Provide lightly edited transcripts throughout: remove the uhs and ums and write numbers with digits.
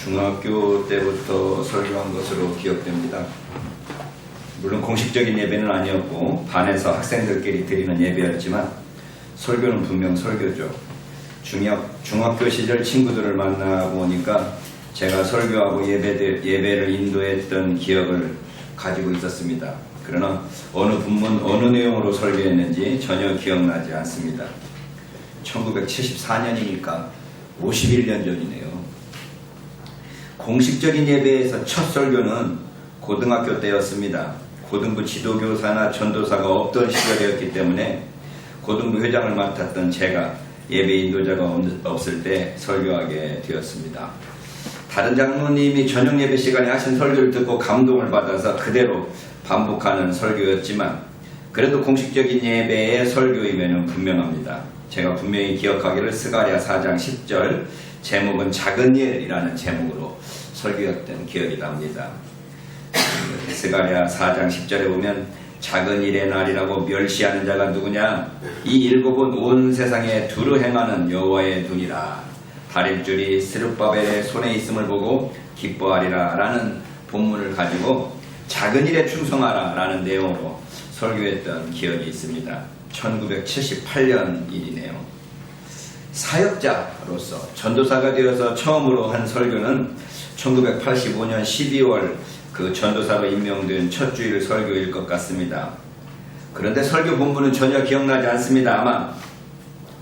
중학교 때부터 설교한 것으로 기억됩니다. 물론 공식적인 예배는 아니었고 반에서 학생들끼리 드리는 예배였지만 설교는 분명 설교죠. 중학교 시절 친구들을 만나보니까 제가 설교하고 예배를 인도했던 기억을 가지고 있었습니다. 그러나 어느 본문 어느 내용으로 설교했는지 전혀 기억나지 않습니다. 1974년이니까 51년 전이네요. 공식적인 예배에서 첫 설교는 고등학교 때였습니다. 고등부 지도교사나 전도사가 없던 시절이었기 때문에 고등부 회장을 맡았던 제가 예배 인도자가 없을 때 설교하게 되었습니다. 다른 장로님이 저녁 예배 시간에 하신 설교를 듣고 감동을 받아서 그대로 반복하는 설교였지만 그래도 공식적인 예배의 설교임에는 분명합니다. 제가 분명히 기억하기를 스가랴 4장 10절 제목은 작은 일이라는 제목으로 설교했던 기억이 납니다. 스가랴 4장 10절에 보면 작은 일의 날이라고 멸시하는 자가 누구냐? 이 일곱은 온 세상에 두루 행하는 여호와의 눈이라. 다림줄이 스룹바벨의 손에 있음을 보고 기뻐하리라 라는 본문을 가지고 작은 일에 충성하라 라는 내용으로 설교했던 기억이 있습니다. 1978년 일이네요. 사역자로서 전도사가 되어서 처음으로 한 설교는 1985년 12월 그 전도사로 임명된 첫 주일 설교일 것 같습니다. 그런데 설교 본문은 전혀 기억나지 않습니다. 아마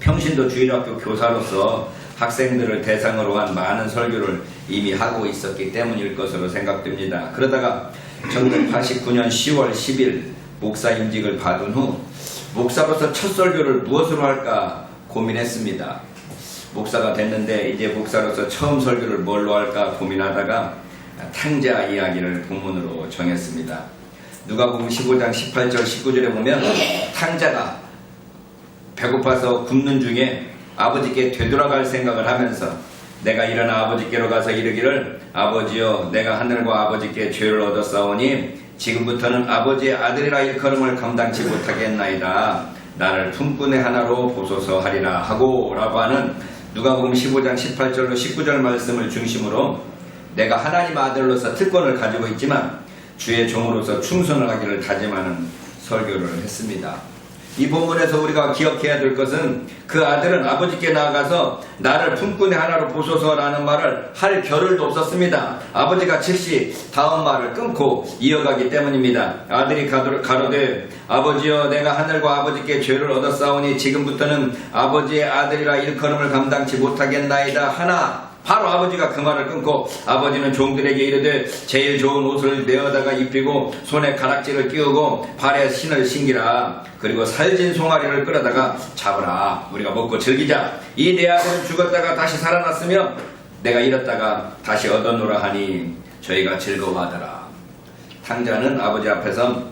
평신도 주일학교 교사로서 학생들을 대상으로 한 많은 설교를 이미 하고 있었기 때문일 것으로 생각됩니다. 그러다가 1989년 10월 10일 목사 임직을 받은 후 목사로서 첫 설교를 무엇으로 할까 고민했습니다. 목사가 됐는데 이제 목사로서 처음 설교를 뭘로 할까 고민하다가 탕자 이야기를 본문으로 정했습니다. 누가복음 15장 18절 19절에 보면 탕자가 배고파서 굶는 중에 아버지께 되돌아갈 생각을 하면서 내가 일어나 아버지께로 가서 이르기를 아버지여 내가 하늘과 아버지께 죄를 얻었사오니 지금부터는 아버지의 아들이라 일컬음을 감당치 못하겠나이다. 나를 품꾼의 하나로 보소서 하리라 하고 라고 하는 누가복음 15장 18절로 19절 말씀을 중심으로 내가 하나님 아들로서 특권을 가지고 있지만 주의 종으로서 충성을 하기를 다짐하는 설교를 했습니다. 이 본문에서 우리가 기억해야 될 것은 그 아들은 아버지께 나아가서 나를 품꾼의 하나로 보소서라는 말을 할 겨를도 없었습니다. 아버지가 즉시 다음 말을 끊고 이어가기 때문입니다. 아들이 가로되 아버지여 내가 하늘과 아버지께 죄를 얻었사오니 지금부터는 아버지의 아들이라 일컬음을 감당치 못하겠나이다 하나 바로 아버지가 그 말을 끊고 아버지는 종들에게 이르되 제일 좋은 옷을 내어다가 입히고 손에 가락지를 끼우고 발에 신을 신기라. 그리고 살진 송아리를 끌어다가 잡으라. 우리가 먹고 즐기자. 이 내 아들은 죽었다가 다시 살아났으며 내가 잃었다가 다시 얻었노라 하니 저희가 즐거워하더라. 탕자는 아버지 앞에서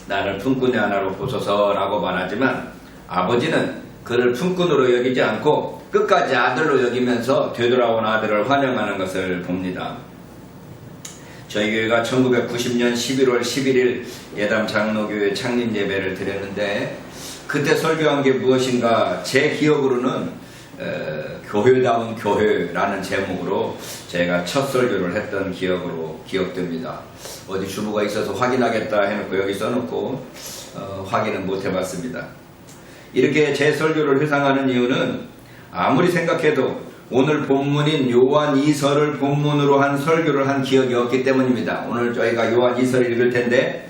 나를 품꾼의 하나로 보소서라고 말하지만 아버지는 그를 품꾼으로 여기지 않고 끝까지 아들로 여기면서 되돌아온 아들을 환영하는 것을 봅니다. 저희 교회가 1990년 11월 11일 예담 장로교회 창립 예배를 드렸는데 그때 설교한 게 무엇인가 제 기억으로는 교회다운 교회라는 제목으로 제가 첫 설교를 했던 기억으로 기억됩니다. 어디 주보가 있어서 확인하겠다 해놓고 여기 써놓고 확인은 못 해봤습니다. 이렇게 제 설교를 회상하는 이유는 아무리 생각해도 오늘 본문인 요한 2서를 본문으로 한 설교를 한 기억이 없기 때문입니다. 오늘 저희가 요한 2서를 읽을 텐데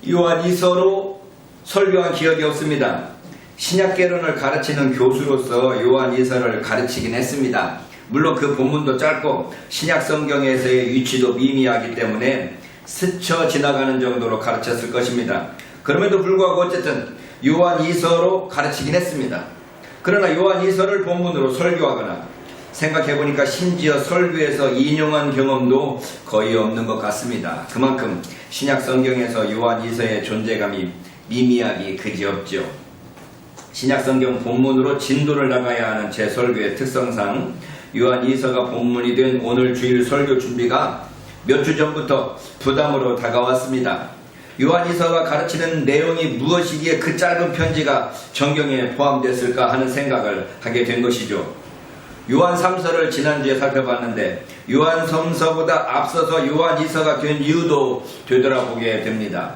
요한 2서로 설교한 기억이 없습니다. 신약개론을 가르치는 교수로서 요한 2서를 가르치긴 했습니다. 물론 그 본문도 짧고 신약성경에서의 위치도 미미하기 때문에 스쳐 지나가는 정도로 가르쳤을 것입니다. 그럼에도 불구하고 어쨌든 요한 2서로 가르치긴 했습니다. 그러나 요한 2서를 본문으로 설교하거나 생각해보니까 심지어 설교에서 인용한 경험도 거의 없는 것 같습니다. 그만큼 신약 성경에서 요한 2서의 존재감이 미미하기 그지없죠. 신약 성경 본문으로 진도를 나가야 하는 제 설교의 특성상 요한 2서가 본문이 된 오늘 주일 설교 준비가 몇 주 전부터 부담으로 다가왔습니다. 요한이서가 가르치는 내용이 무엇이기에 그 짧은 편지가 성경에 포함됐을까 하는 생각을 하게 된 것이죠. 요한 3서를 지난주에 살펴봤는데 요한 3서보다 앞서서 요한 2서가 된 이유도 되돌아보게 됩니다.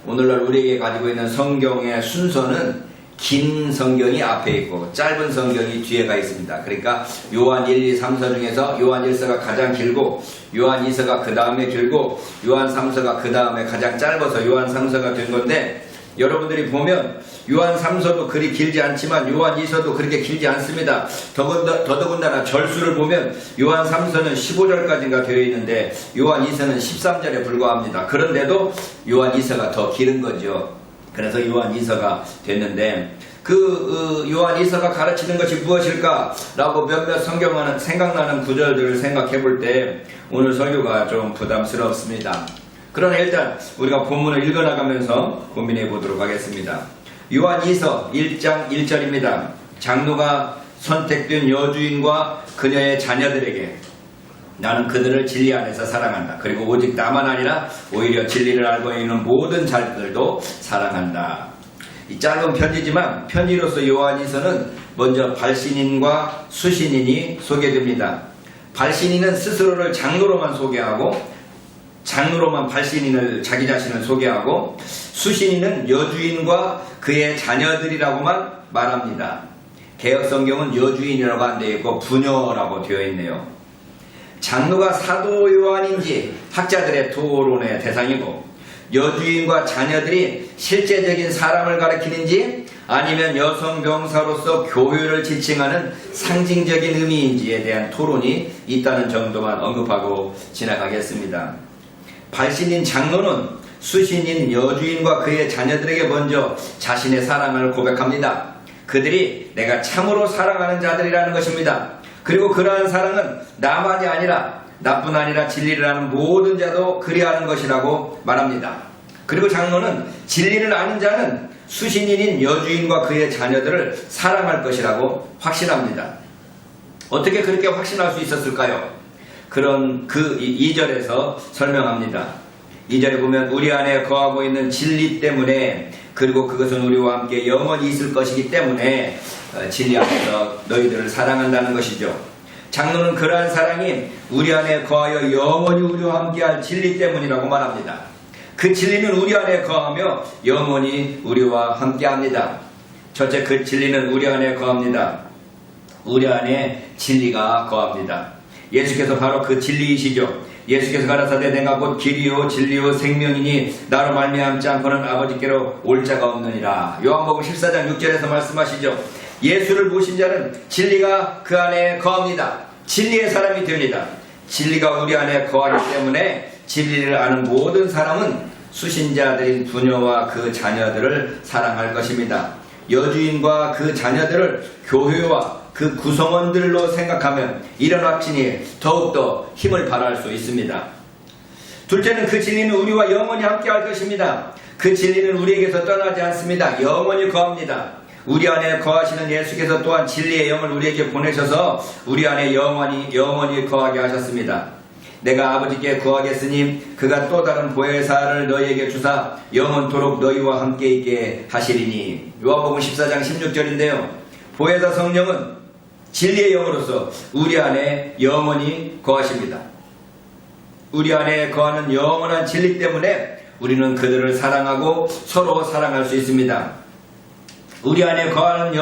오늘날 우리에게 가지고 있는 성경의 순서는 긴 성경이 앞에 있고 짧은 성경이 뒤에가 있습니다. 그러니까 요한 1, 2, 3서 중에서 요한 1서가 가장 길고 요한 2서가 그 다음에 길고 요한 3서가 그 다음에 가장 짧아서 요한 3서가 된 건데, 여러분들이 보면 요한 3서도 그리 길지 않지만 요한 2서도 그렇게 길지 않습니다. 더더군다나 절수를 보면 요한 3서는 15절까지가 되어 있는데 요한 2서는 13절에 불과합니다. 그런데도 요한 2서가 더 길은 거죠. 그래서 요한 2서가 됐는데, 요한 2서가 가르치는 것이 무엇일까? 라고 몇몇 성경은 생각나는 구절들을 생각해 볼 때 오늘 설교가 좀 부담스럽습니다. 그러나 일단 우리가 본문을 읽어나가면서 고민해 보도록 하겠습니다. 요한 2서 1장 1절입니다. 장로가 선택된 여주인과 그녀의 자녀들에게 나는 그들을 진리 안에서 사랑한다. 그리고 오직 나만 아니라 오히려 진리를 알고 있는 모든 자들도 사랑한다. 이 짧은 편지지만 편지로서 요한 2서는 먼저 발신인과 수신인이 소개됩니다. 발신인은 스스로를 장로로만 소개하고 장로로만 발신인을 자기 자신을 소개하고, 수신인은 여주인과 그의 자녀들이라고만 말합니다. 개혁성경은 여주인이라고 안 되어 있고 부녀라고 되어 있네요. 장로가 사도 요한인지 학자들의 토론의 대상이고, 여주인과 자녀들이 실제적인 사람을 가리키는지 아니면 여성 병사로서 교회를 지칭하는 상징적인 의미인지에 대한 토론이 있다는 정도만 언급하고 지나가겠습니다. 발신인 장로는 수신인 여주인과 그의 자녀들에게 먼저 자신의 사랑을 고백합니다. 그들이 내가 참으로 사랑하는 자들이라는 것입니다. 그리고 그러한 사랑은 나만이 아니라 나뿐 아니라 진리를 아는 모든 자도 그리하는 것이라고 말합니다. 그리고 장로는 진리를 아는 자는 수신인인 여주인과 그의 자녀들을 사랑할 것이라고 확신합니다. 어떻게 그렇게 확신할 수 있었을까요? 그런 2절에서 설명합니다. 2절에 보면 우리 안에 거하고 있는 진리 때문에, 그리고 그것은 우리와 함께 영원히 있을 것이기 때문에 진리 안에서 너희들을 사랑한다는 것이죠. 장로는 그러한 사랑이 우리 안에 거하여 영원히 우리와 함께할 진리 때문이라고 말합니다. 그 진리는 우리 안에 거하며 영원히 우리와 함께합니다. 첫째, 그 진리는 우리 안에 거합니다. 우리 안에 진리가 거합니다. 예수께서 바로 그 진리이시죠. 예수께서 가라사대 내가 곧 길이요 진리요 생명이니 나로 말미암지 않고는 아버지께로 올 자가 없느니라. 요한복음 14장 6절에서 말씀하시죠. 예수를 보신 자는 진리가 그 안에 거합니다. 진리의 사람이 됩니다. 진리가 우리 안에 거하기 때문에 진리를 아는 모든 사람은 수신자들인 부녀와 그 자녀들을 사랑할 것입니다. 여주인과 그 자녀들을 교회와 그 구성원들로 생각하면 이런 확신이 더욱더 힘을 발할 수 있습니다. 둘째는 그 진리는 우리와 영원히 함께할 것입니다. 그 진리는 우리에게서 떠나지 않습니다. 영원히 거합니다. 우리 안에 거하시는 예수께서 또한 진리의 영을 우리에게 보내셔서 우리 안에 영원히 거하게 하셨습니다. 내가 아버지께 구하겠으니 그가 또 다른 보혜사를 너희에게 주사 영원토록 너희와 함께 있게 하시리니. 요한복음 14장 16절인데요. 보혜사 성령은 진리의 영으로서 우리 안에 영원히 거하십니다. 우리 안에 거하는 영원한 진리 때문에 우리는 그들을 사랑하고 서로 사랑할 수 있습니다. 우리 안에 거하는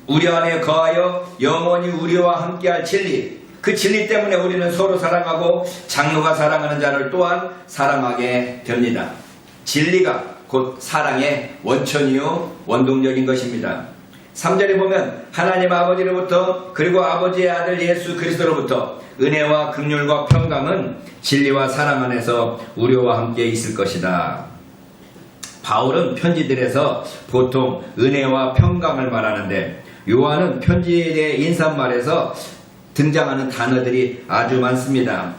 우리 안에 거하여 영원히 우리와 함께할 진리, 그 진리 때문에 우리는 서로 사랑하고 장로가 사랑하는 자를 또한 사랑하게 됩니다. 진리가 곧 사랑의 원천이요 원동력인 것입니다. 3절에 보면 하나님 아버지로부터 그리고 아버지의 아들 예수 그리스도로부터 은혜와 긍휼과 평강은 진리와 사랑 안에서 우리와 함께 있을 것이다. 바울은 편지들에서 보통 은혜와 평강을 말하는데 요한은 편지에 대해 인사말에서 등장하는 단어들이 아주 많습니다.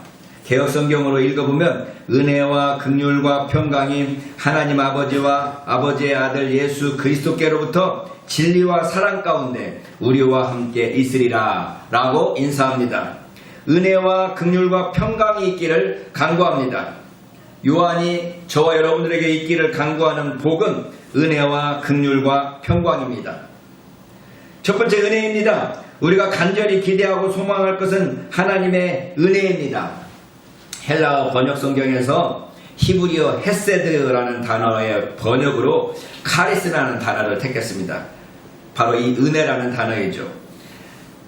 개혁성경으로 읽어보면 은혜와 긍휼과 평강이 하나님 아버지와 아버지의 아들 예수 그리스도께로부터 진리와 사랑 가운데 우리와 함께 있으리라 라고 인사합니다. 은혜와 긍휼과 평강이 있기를 간구합니다. 요한이 저와 여러분들에게 있기를 간구하는 복은 은혜와 긍휼과 평강입니다. 첫 번째 은혜입니다. 우리가 간절히 기대하고 소망할 것은 하나님의 은혜입니다. 헬라어 번역 성경에서 히브리어 헤세드라는 단어의 번역으로 카리스라는 단어를 택했습니다. 바로 이 은혜라는 단어이죠.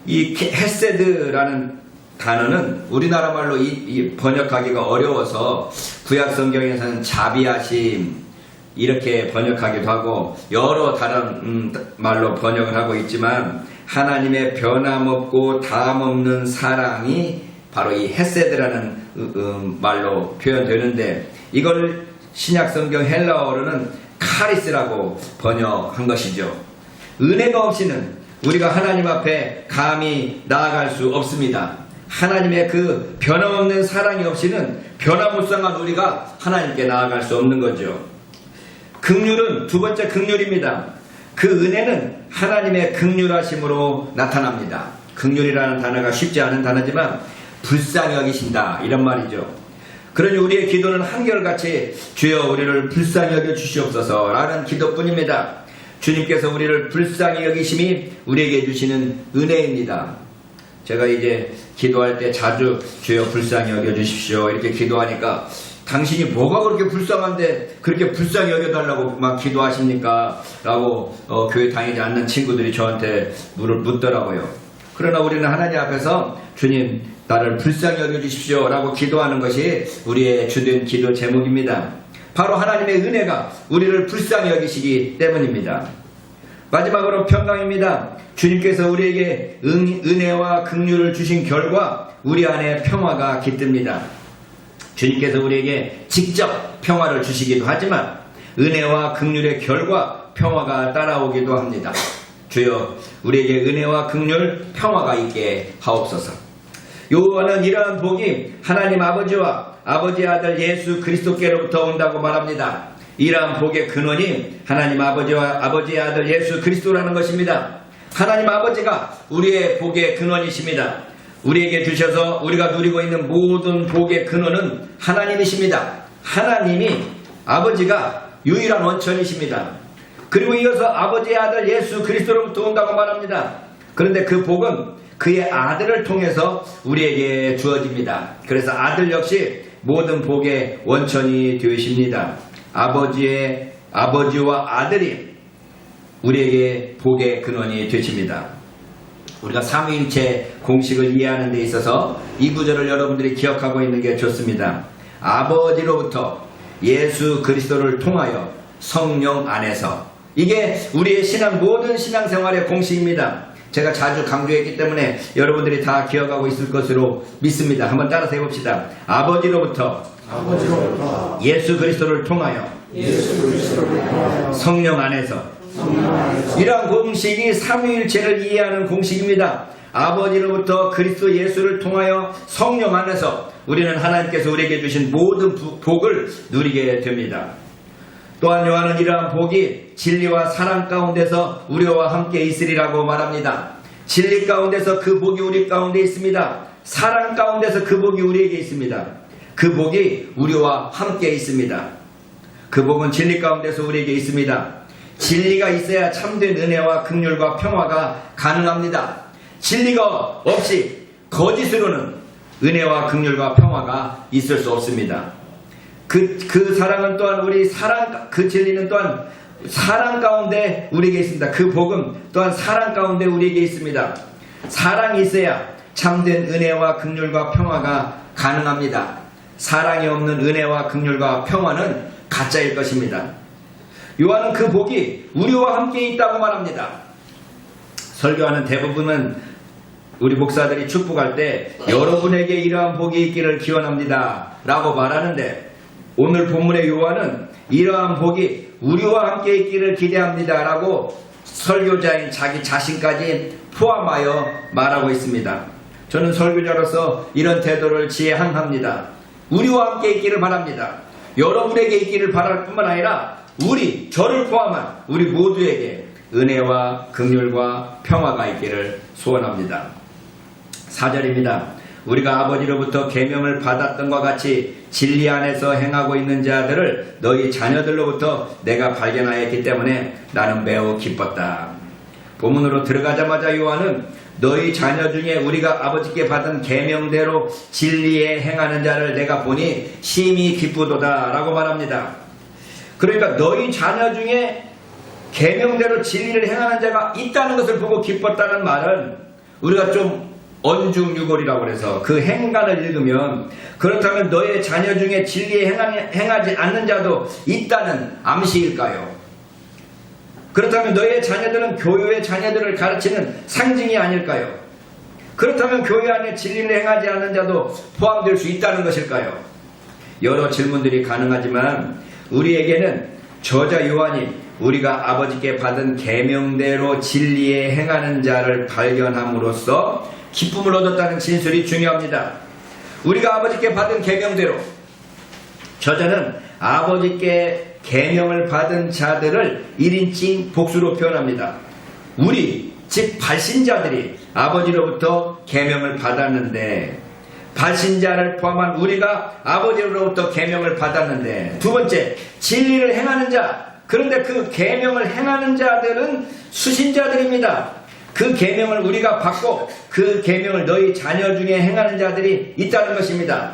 이 헤세드라는 단어는 우리나라 말로 이 번역하기가 어려워서 구약 성경에서는 자비하심 이렇게 번역하기도 하고 여러 다른 말로 번역을 하고 있지만 하나님의 변함없고 다함없는 사랑이 바로 이 헤세드라는 말로 표현되는데 이걸 신약성경 헬라어로는 카리스라고 번역한 것이죠. 은혜가 없이는 우리가 하나님 앞에 감히 나아갈 수 없습니다. 하나님의 그 변함없는 사랑이 없이는 변화무쌍한 우리가 하나님께 나아갈 수 없는 거죠. 긍휼은 두 번째 긍휼입니다. 그 은혜는 하나님의 긍휼하심으로 나타납니다. 긍휼이라는 단어가 쉽지 않은 단어지만 불쌍히 여기신다 이런 말이죠. 그러니 우리의 기도는 한결같이 주여 우리를 불쌍히 여겨 주시옵소서 라는 기도뿐입니다. 주님께서 우리를 불쌍히 여기심이 우리에게 주시는 은혜입니다. 제가 이제 기도할 때 자주 주여 불쌍히 여겨 주십시오 이렇게 기도하니까 당신이 뭐가 그렇게 불쌍한데 그렇게 불쌍히 여겨달라고 막 기도하십니까? 라고 교회 다니지 않는 친구들이 저한테 묻더라고요. 그러나 우리는 하나님 앞에서 주님 나를 불쌍히 여겨주십시오 라고 기도하는 것이 우리의 주된 기도 제목입니다. 바로 하나님의 은혜가 우리를 불쌍히 여기시기 때문입니다. 마지막으로 평강입니다. 주님께서 우리에게 은혜와 긍휼을 주신 결과 우리 안에 평화가 깃듭니다. 주님께서 우리에게 직접 평화를 주시기도 하지만 은혜와 긍휼의 결과 평화가 따라오기도 합니다. 주여 우리에게 은혜와 긍휼 평화가 있게 하옵소서. 요한은 이러한 복이 하나님 아버지와 아버지의 아들 예수 그리스도께로부터 온다고 말합니다. 이러한 복의 근원이 하나님 아버지와 아버지의 아들 예수 그리스도라는 것입니다. 하나님 아버지가 우리의 복의 근원이십니다. 우리에게 주셔서 우리가 누리고 있는 모든 복의 근원은 하나님이십니다. 하나님이 아버지가 유일한 원천이십니다. 그리고 이어서 아버지의 아들 예수 그리스도로부터 온다고 말합니다. 그런데 그 복은 그의 아들을 통해서 우리에게 주어집니다. 그래서 아들 역시 모든 복의 원천이 되십니다. 아버지와 아들이 우리에게 복의 근원이 되십니다. 우리가 삼위일체 공식을 이해하는 데 있어서 이 구절을 여러분들이 기억하고 있는 게 좋습니다. 아버지로부터 예수 그리스도를 통하여 성령 안에서 이게 우리의 모든 신앙생활의 공식입니다. 제가 자주 강조했기 때문에 여러분들이 다 기억하고 있을 것으로 믿습니다. 한번 따라서 해봅시다. 아버지로부터 예수 그리스도를 통하여 성령 안에서 이러한 공식이 삼위일체를 이해하는 공식입니다. 아버지로부터 그리스도 예수를 통하여 성령 안에서 우리는 하나님께서 우리에게 주신 모든 복을 누리게 됩니다. 또한 요한은 이러한 복이 진리와 사랑 가운데서 우리와 함께 있으리라고 말합니다. 진리 가운데서 그 복이 우리 가운데 있습니다. 사랑 가운데서 그 복이 우리에게 있습니다. 그 복이 우리와 함께 있습니다. 그 복은 진리 가운데서 우리에게 있습니다. 진리가 있어야 참된 은혜와 긍휼과 평화가 가능합니다. 진리가 없이 거짓으로는 은혜와 긍휼과 평화가 있을 수 없습니다. 그 사랑은 또한 그 진리는 또한 사랑 가운데 우리에게 있습니다. 그 복음 또한 사랑 가운데 우리에게 있습니다. 사랑이 있어야 참된 은혜와 긍휼과 평화가 가능합니다. 사랑이 없는 은혜와 긍휼과 평화는 가짜일 것입니다. 요한은 그 복이 우리와 함께 있다고 말합니다. 설교하는 대부분은 우리 목사들이 축복할 때 여러분에게 이러한 복이 있기를 기원합니다 라고 말하는데 오늘 본문의 요한은 이러한 복이 우리와 함께 있기를 기대합니다 라고 설교자인 자기 자신까지 포함하여 말하고 있습니다. 저는 설교자로서 이런 태도를 지향합니다. 우리와 함께 있기를 바랍니다. 여러분에게 있기를 바랄 뿐만 아니라 저를 포함한 우리 모두에게 은혜와 긍휼과 평화가 있기를 소원합니다. 4절입니다. 우리가 아버지로부터 계명을 받았던 것 같이 진리 안에서 행하고 있는 자들을 너희 자녀들로부터 내가 발견하였기 때문에 나는 매우 기뻤다. 본문으로 들어가자마자 요한은 너희 자녀 중에 우리가 아버지께 받은 계명대로 진리에 행하는 자를 내가 보니 심히 기쁘도다 라고 말합니다. 그러니까 너희 자녀 중에 계명대로 진리를 행하는 자가 있다는 것을 보고 기뻤다는 말은 우리가 좀 언중유골이라고 그래서 그 행간을 읽으면 그렇다면 너의 자녀 중에 진리에 행하지 않는 자도 있다는 암시일까요? 그렇다면 너의 자녀들은 교회의 자녀들을 가르치는 상징이 아닐까요? 그렇다면 교회 안에 진리를 행하지 않는 자도 포함될 수 있다는 것일까요? 여러 질문들이 가능하지만 우리에게는 저자 요한이 우리가 아버지께 받은 계명대로 진리에 행하는 자를 발견함으로써 기쁨을 얻었다는 진술이 중요합니다. 우리가 아버지께 받은 계명대로, 저자는 아버지께 계명을 받은 자들을 1인칭 복수로 표현합니다. 우리, 즉 발신자들이 아버지로부터 계명을 받았는데, 발신자를 포함한 우리가 아버지로부터 계명을 받았는데, 두 번째, 진리를 행하는 자. 그런데 그 계명을 행하는 자들은 수신자들입니다. 그 계명을 우리가 받고 그 계명을 너희 자녀 중에 행하는 자들이 있다는 것입니다.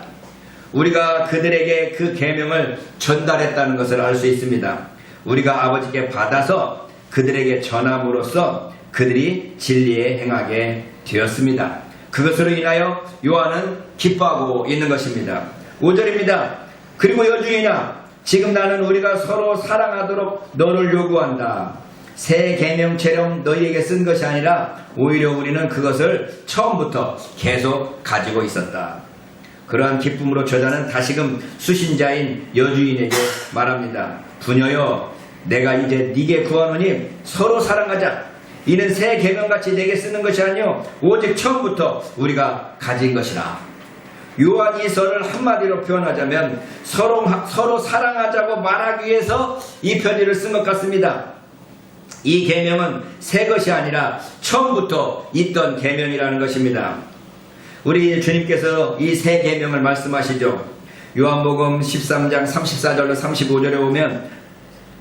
우리가 그들에게 그 계명을 전달했다는 것을 알 수 있습니다. 우리가 아버지께 받아서 그들에게 전함으로써 그들이 진리에 행하게 되었습니다. 그것으로 인하여 요한은 기뻐하고 있는 것입니다. 5절입니다. 그리고 여주인아, 지금 나는 우리가 서로 사랑하도록 너를 요구한다. 새 계명처럼 너희에게 쓴 것이 아니라 오히려 우리는 그것을 처음부터 계속 가지고 있었다. 그러한 기쁨으로 저자는 다시금 수신자인 여주인에게 말합니다. 부녀여, 내가 이제 네게 구하노니 서로 사랑하자. 이는 새 계명같이 내게 쓰는 것이 아니요 오직 처음부터 우리가 가진 것이라. 요한이 서를 한마디로 표현하자면 서로 사랑하자고 말하기 위해서 이 편지를 쓴 것 같습니다. 이 계명은 새 것이 아니라 처음부터 있던 계명이라는 것입니다. 우리 주님께서 이 새 계명을 말씀하시죠. 요한복음 13장 34절로 35절에 보면,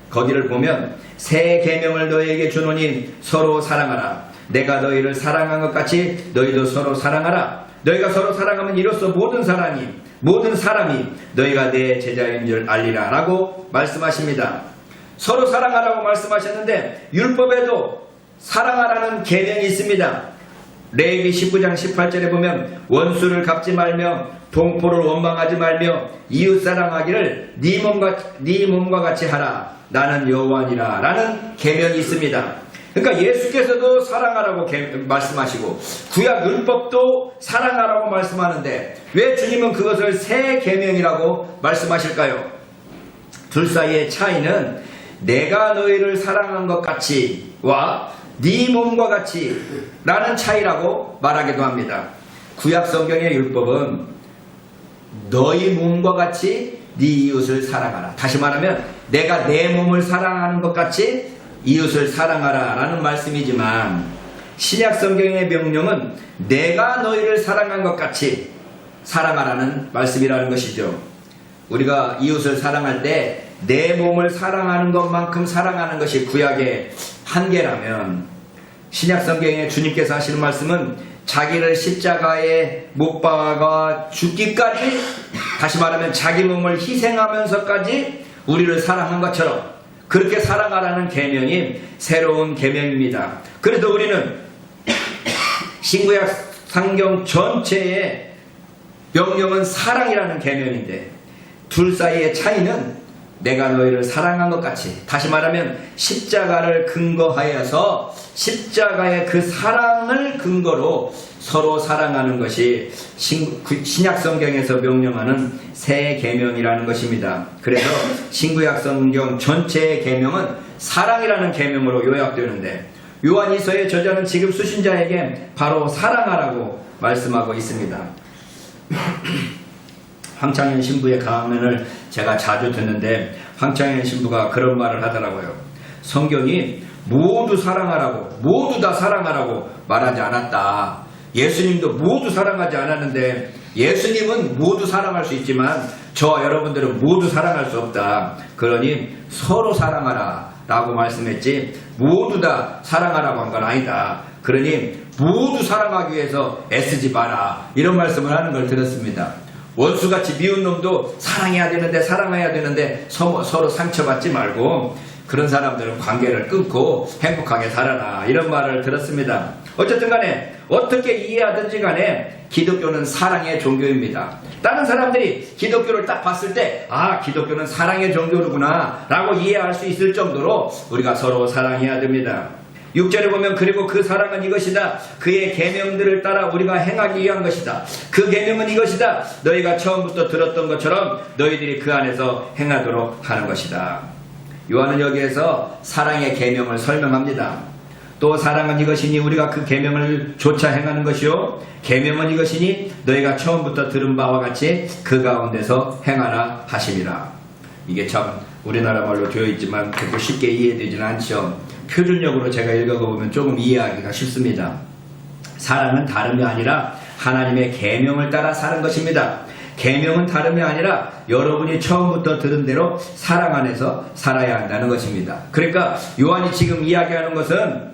거기를 보면 새 계명을 너희에게 주노니 서로 사랑하라. 내가 너희를 사랑한 것 같이 너희도 서로 사랑하라. 너희가 서로 사랑하면 이로써 모든 사람이 너희가 내 제자인 줄 알리라 라고 말씀하십니다. 서로 사랑하라고 말씀하셨는데 율법에도 사랑하라는 계명이 있습니다. 레위기 19장 18절에 보면 원수를 갚지 말며 동포를 원망하지 말며 이웃 사랑하기를 네 몸과 같이 하라. 나는 여호와니라 라는 계명이 있습니다. 그러니까 예수께서도 사랑하라고 말씀하시고 구약 율법도 사랑하라고 말씀하는데 왜 주님은 그것을 새 계명이라고 말씀하실까요? 둘 사이의 차이는 내가 너희를 사랑한 것 같이와 네 몸과 같이 라는 차이라고 말하기도 합니다. 구약 성경의 율법은 너희 몸과 같이 네 이웃을 사랑하라. 다시 말하면 내가 내 몸을 사랑하는 것 같이 이웃을 사랑하라 라는 말씀이지만, 신약 성경의 명령은 내가 너희를 사랑한 것 같이 사랑하라는 말씀이라는 것이죠. 우리가 이웃을 사랑할 때 내 몸을 사랑하는 것만큼 사랑하는 것이 구약의 한계라면, 신약 성경에 주님께서 하시는 말씀은 자기를 십자가에 못 박아 죽기까지, 다시 말하면 자기 몸을 희생하면서까지 우리를 사랑한 것처럼 그렇게 사랑하라는 계명이 새로운 계명입니다. 그래서 우리는 신구약 성경 전체의 명령은 사랑이라는 계명인데, 둘 사이의 차이는 내가 너희를 사랑한 것 같이, 다시 말하면 십자가를 근거하여서 십자가의 그 사랑을 근거로 서로 사랑하는 것이 신약 성경에서 명령하는 새 계명이라는 것입니다. 그래서 신구약 성경 전체의 계명은 사랑이라는 계명으로 요약되는데, 요한이서의 저자는 지금 수신자에게 바로 사랑하라고 말씀하고 있습니다. 황창현 신부의 강연을 제가 자주 듣는데 황창현 신부가 그런 말을 하더라고요. 성경이 모두 사랑하라고, 모두 다 사랑하라고 말하지 않았다. 예수님도 모두 사랑하지 않았는데 예수님은 모두 사랑할 수 있지만 저와 여러분들은 모두 사랑할 수 없다. 그러니 서로 사랑하라 라고 말씀했지 모두 다 사랑하라고 한 건 아니다. 그러니 모두 사랑하기 위해서 애쓰지 마라, 이런 말씀을 하는 걸 들었습니다. 원수같이 미운 놈도 사랑해야 되는데 서로 상처받지 말고 그런 사람들은 관계를 끊고 행복하게 살아라, 이런 말을 들었습니다. 어쨌든 간에 어떻게 이해하든지 간에 기독교는 사랑의 종교입니다. 다른 사람들이 기독교를 딱 봤을 때 기독교는 사랑의 종교구나 라고 이해할 수 있을 정도로 우리가 서로 사랑해야 됩니다. 6절에 보면 그리고 그 사랑은 이것이다. 그의 계명들을 따라 우리가 행하기 위한 것이다. 그 계명은 이것이다. 너희가 처음부터 들었던 것처럼 너희들이 그 안에서 행하도록 하는 것이다. 요한은 여기에서 사랑의 계명을 설명합니다. 또 사랑은 이것이니 우리가 그 계명을 조차 행하는 것이요 계명은 이것이니 너희가 처음부터 들은 바와 같이 그 가운데서 행하라 하심이라. 이게 참 우리나라 말로 되어 있지만 그렇게 쉽게 이해되지는 않죠. 표준역으로 제가 읽어보면 조금 이해하기가 쉽습니다. 사랑은 다름이 아니라 하나님의 계명을 따라 사는 것입니다. 계명은 다름이 아니라 여러분이 처음부터 들은 대로 사랑 안에서 살아야 한다는 것입니다. 그러니까 요한이 지금 이야기하는 것은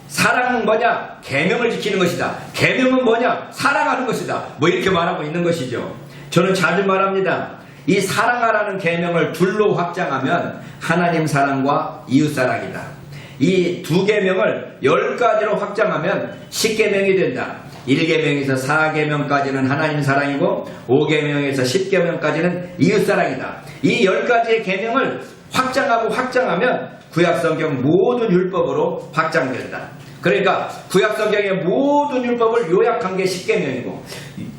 사랑은 뭐냐? 계명을 지키는 것이다. 계명은 뭐냐? 사랑하는 것이다. 이렇게 말하고 있는 것이죠. 저는 자주 말합니다. 이 사랑하라는 계명을 둘로 확장하면 하나님 사랑과 이웃 사랑이다. 이 두 계명을 10가지로 확장하면 10계명이 된다. 1계명에서 4계명까지는 하나님 사랑이고 5계명에서 10계명까지는 이웃 사랑이다. 이 10가지의 계명을 확장하면 구약성경 모든 율법으로 확장된다. 그러니까 구약성경의 모든 율법을 요약한 게 10계명이고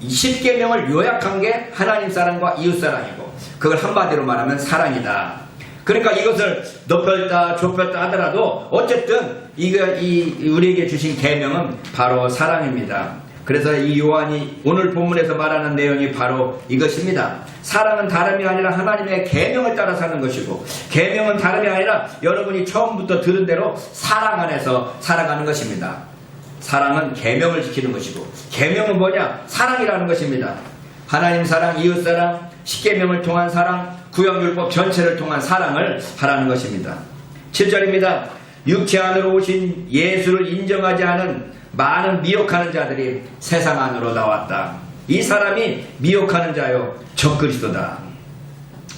10계명을 요약한 게 하나님 사랑과 이웃 사랑이고 그걸 한마디로 말하면 사랑이다. 그러니까 이것을 높였다 좁혔다 하더라도 어쨌든 우리에게 주신 계명은 바로 사랑입니다. 그래서 이 요한이 오늘 본문에서 말하는 내용이 바로 이것입니다. 사랑은 다름이 아니라 하나님의 계명을 따라 사는 것이고 계명은 다름이 아니라 여러분이 처음부터 들은 대로 사랑 안에서 살아가는 것입니다. 사랑은 계명을 지키는 것이고 계명은 뭐냐? 사랑이라는 것입니다. 하나님 사랑, 이웃 사랑, 10계명을 통한 사랑, 구약율법 전체를 통한 사랑을 하라는 것입니다. 7절입니다. 육체 안으로 오신 예수를 인정하지 않은 많은 미혹하는 자들이 세상 안으로 나왔다. 이 사람이 미혹하는 자요 적그리스도다.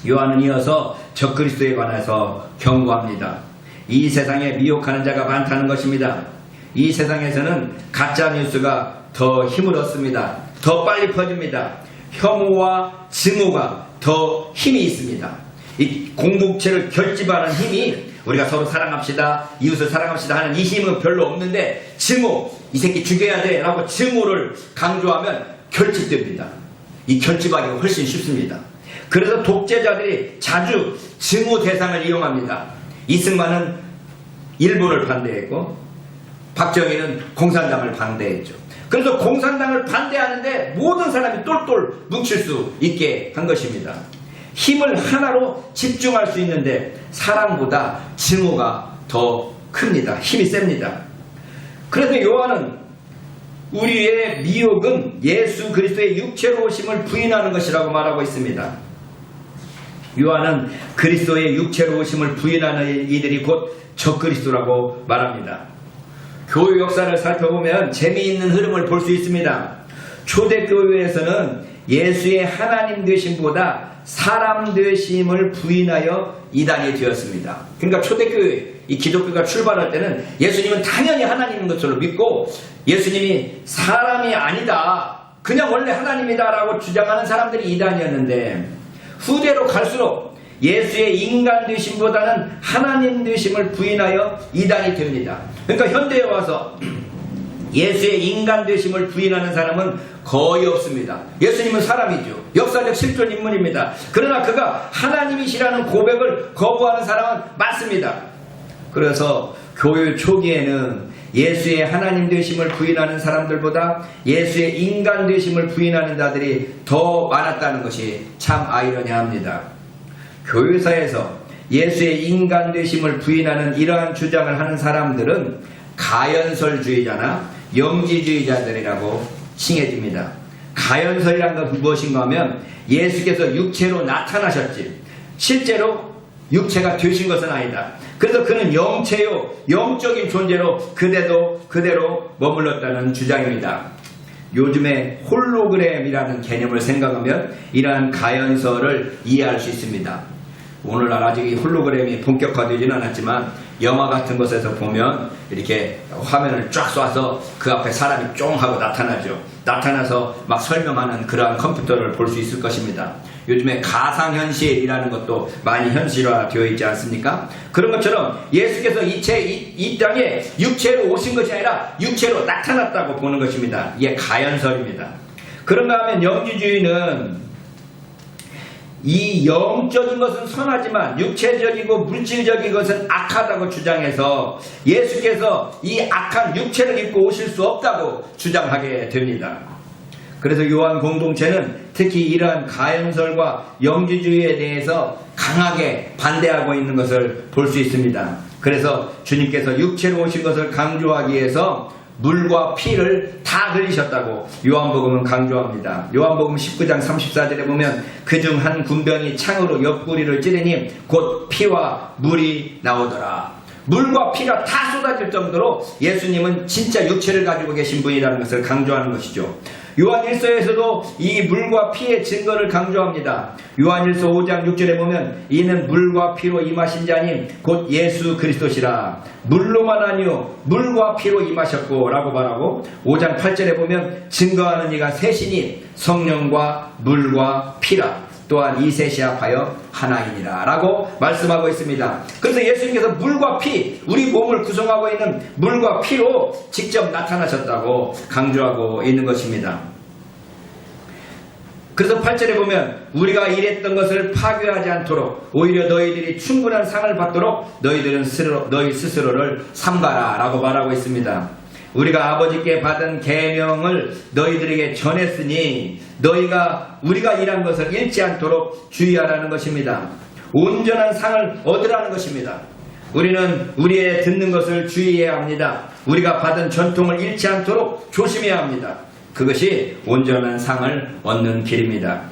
요한은 이어서 적그리스도에 관해서 경고합니다. 이 세상에 미혹하는 자가 많다는 것입니다. 이 세상에서는 가짜 뉴스가 더 힘을 얻습니다. 더 빨리 퍼집니다. 혐오와 증오가 더 힘이 있습니다. 이 공동체를 결집하는 힘이 우리가 서로 사랑합시다, 이웃을 사랑합시다 하는 이 힘은 별로 없는데 증오, 이 새끼 죽여야 돼 라고 증오를 강조하면 결집됩니다. 이 결집하기가 훨씬 쉽습니다. 그래서 독재자들이 자주 증오 대상을 이용합니다. 이승만은 일본을 반대했고 박정희는 공산당을 반대했죠. 그래서 공산당을 반대하는데 모든 사람이 똘똘 뭉칠 수 있게 한 것입니다. 힘을 하나로 집중할 수 있는데 사랑보다 증오가 더 큽니다. 힘이 셉니다. 그래서 요한은 우리의 미혹은 예수 그리스도의 육체로 오심을 부인하는 것이라고 말하고 있습니다. 요한은 그리스도의 육체로 오심을 부인하는 이들이 곧 적그리스도라고 말합니다. 교회 역사를 살펴보면 재미있는 흐름을 볼 수 있습니다. 초대교회에서는 예수의 하나님 되심보다 사람 되심을 부인하여 이단이 되었습니다. 그러니까 초대교회, 이 기독교가 출발할 때는 예수님은 당연히 하나님인 것으로 믿고 예수님이 사람이 아니다, 그냥 원래 하나님이다 라고 주장하는 사람들이 이단이었는데 후대로 갈수록 예수의 인간 되심보다는 하나님 되심을 부인하여 이단이 됩니다. 그러니까 현대에 와서 예수의 인간 되심을 부인하는 사람은 거의 없습니다. 예수님은 사람이죠. 역사적 실존 인물입니다. 그러나 그가 하나님이시라는 고백을 거부하는 사람은 많습니다. 그래서 교회 초기에는 예수의 하나님 되심을 부인하는 사람들보다 예수의 인간 되심을 부인하는 자들이 더 많았다는 것이 참 아이러니합니다. 교회사에서 예수의 인간 되심을 부인하는 이러한 주장을 하는 사람들은 가연설주의자나 영지주의자들이라고 칭해집니다. 가연설이란 것은 무엇인가 하면 예수께서 육체로 나타나셨지 실제로 육체가 되신 것은 아니다. 그래서 그는 영체요, 영적인 존재로 그대로 머물렀다는 주장입니다. 요즘에 홀로그램이라는 개념을 생각하면 이러한 가연설을 이해할 수 있습니다. 오늘날 아직 이 홀로그램이 본격화되지는 않았지만 영화 같은 것에서 보면 이렇게 화면을 쫙 쏴서 그 앞에 사람이 쫑 하고 나타나죠. 나타나서 막 설명하는 그러한 컴퓨터를 볼 수 있을 것입니다. 요즘에 가상현실이라는 것도 많이 현실화되어 있지 않습니까? 그런 것처럼 예수께서 이 땅에 육체로 오신 것이 아니라 육체로 나타났다고 보는 것입니다. 이게 가연설입니다. 그런가 하면 영지주의는 이 영적인 것은 선하지만 육체적이고 물질적인 것은 악하다고 주장해서 예수께서 이 악한 육체를 입고 오실 수 없다고 주장하게 됩니다. 그래서 요한 공동체는 특히 이러한 가연설과 영지주의에 대해서 강하게 반대하고 있는 것을 볼 수 있습니다. 그래서 주님께서 육체로 오신 것을 강조하기 위해서 물과 피를 다 흘리셨다고 요한복음은 강조합니다. 요한복음 19장 34절에 보면 그중 한 군병이 창으로 옆구리를 찌르니 곧 피와 물이 나오더라. 물과 피가 다 쏟아질 정도로 예수님은 진짜 육체를 가지고 계신 분이라는 것을 강조하는 것이죠. 요한일서에서도 이 물과 피의 증거를 강조합니다. 요한일서 5장 6절에 보면 이는 물과 피로 임하신 자님 곧 예수 그리스도시라. 물로만 아니요 물과 피로 임하셨고 라고 말하고 5장 8절에 보면 증거하는 이가 셋이니 성령과 물과 피라. 또한 이 셋이 합하여 하나이니라 라고 말씀하고 있습니다. 그래서 예수님께서 물과 피, 우리 몸을 구성하고 있는 물과 피로 직접 나타나셨다고 강조하고 있는 것입니다. 그래서 8절에 보면 우리가 일했던 것을 파괴하지 않도록 오히려 너희들이 충분한 상을 받도록 너희들은 너희 스스로를 삼가라 라고 말하고 있습니다. 우리가 아버지께 받은 계명을 너희들에게 전했으니 우리가 일한 것을 잃지 않도록 주의하라는 것입니다. 온전한 상을 얻으라는 것입니다. 우리는 우리의 듣는 것을 주의해야 합니다. 우리가 받은 전통을 잃지 않도록 조심해야 합니다. 그것이 온전한 상을 얻는 길입니다.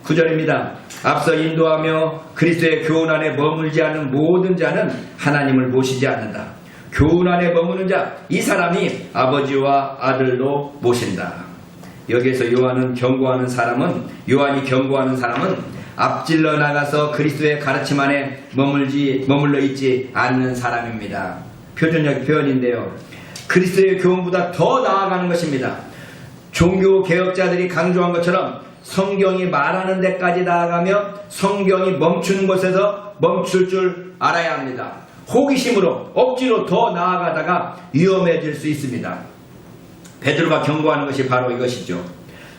9절입니다. 앞서 인도하며 그리스도의 교훈 안에 머물지 않는 모든 자는 하나님을 모시지 않는다. 교훈 안에 머무는 자, 이 사람이 아버지와 아들로 모신다. 여기에서 요한이 경고하는 사람은 앞질러 나가서 그리스도의 가르침 안에 머물러 있지 않는 사람입니다. 표준적 표현인데요. 그리스도의 교훈보다 더 나아가는 것입니다. 종교 개혁자들이 강조한 것처럼 성경이 말하는 데까지 나아가며 성경이 멈추는 곳에서 멈출 줄 알아야 합니다. 호기심으로 억지로 더 나아가다가 위험해질 수 있습니다. 베드로가 경고하는 것이 바로 이것이죠.